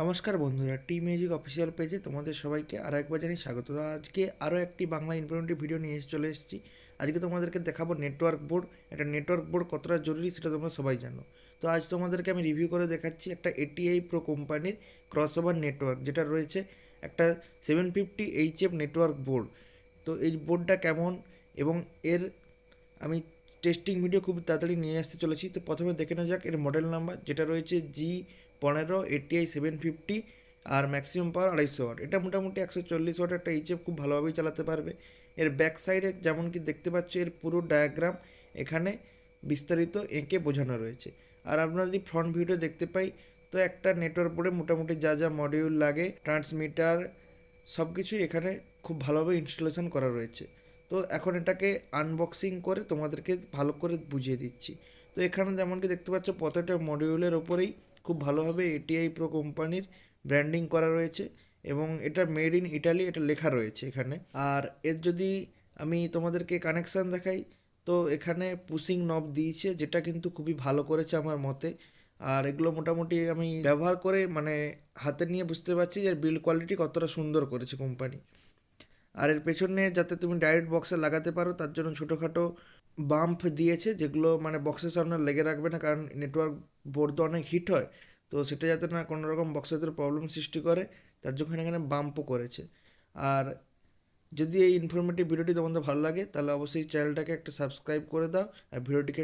নমস্কার বন্ধুরা, টি music official পেজে তোমাদের সবাইকে আরও একবার জানিয়ে স্বাগত। তো আজকে আরও একটি বাংলা ইনফরমেটিভ ভিডিও নিয়ে চলে এসেছি। আজকে তোমাদেরকে দেখাবো নেটওয়ার্ক বোর্ড। একটা নেটওয়ার্ক বোর্ড কতটা জরুরি সেটা তোমরা সবাই জানো। তো আজ তোমাদেরকে আমি রিভিউ করে দেখাচ্ছি একটা এটিআই প্রো কোম্পানির ক্রসওভার নেটওয়ার্ক, যেটা রয়েছে একটা 750HF নেটওয়ার্ক বোর্ড। তো এই বোর্ডটা কেমন এবং এর আমি টেস্টিং ভিডিও খুব তাড়াতাড়ি নিয়ে আসতে চলেছি। তো প্রথমে দেখে নেওয়া যাক এর মডেল নাম্বার, যেটা রয়েছে G15 ATI 750 আর ম্যাক্সিমাম পাওয়ার 250 ওয়াট। এটা মোটামুটি 140 ওয়াট একটা এইচএফ খুব ভালোভাবেই চালাতে পারবে। এর ব্যাক সাইডে যেমন কি দেখতে পাচ্ছ, এর পুরো ডায়াগ্রাম এখানে বিস্তারিত এঁকে বোঝানো রয়েছে। আর আপনারা যদি ফ্রন্ট ভিউটা দেখতে পাই, তো একটা নেটওয়ার্ক বোর্ডে মোটামুটি যা যা মডিউল লাগে, ট্রান্সমিটার, সব কিছুই এখানে খুব ভালোভাবে ইনস্টলেশন করা রয়েছে। তো এখন এটাকে আনবক্সিং করে তোমাদেরকে ভালো করে বুঝিয়ে দিচ্ছি। তো এখানে যেমন কি দেখতে পাচ্ছ, প্রত্যেকটা মডিউলের ওপরেই খুব ভালোভাবে এটিআই প্রো কোম্পানির ব্র্যান্ডিং করা রয়েছে এবং এটা মেড ইন ইটালি এটা লেখা রয়েছে এখানে। আর এর যদি আমি তোমাদেরকে কানেকশান দেখাই, তো এখানে পুশিং নব দিয়েছে, যেটা কিন্তু খুবই ভালো করেছে আমার মতে। আর এগুলো মোটামুটি আমি ব্যবহার করে মানে হাতে নিয়ে বুঝতে পারছি যে বিল্ড কোয়ালিটি কতটা সুন্দর করেছে কোম্পানি। আর এর পেছনে যাতে তুমি ডাইরেক্ট বক্সে লাগাতে পারো, তার জন্য ছোটোখাটো বাম্প দিয়েছে, যেগুলো মানে বক্সের সামনে লেগে রাখবে না, কারণ নেটওয়ার্ক বোর্ড তো অনেক হিট হয়। তো সেটা যাতে না কোনো রকম বক্সের ভিতরে প্রবলেম সৃষ্টি করে, তার জন্য এখানে বাম্পও করেছে। আর যদি এই ইনফরমেটিভ ভিডিওটি তোমাদের ভালো লাগে, তাহলে অবশ্যই চ্যানেলটাকে একটা সাবস্ক্রাইব করে দাও আর ভিডিওটিকে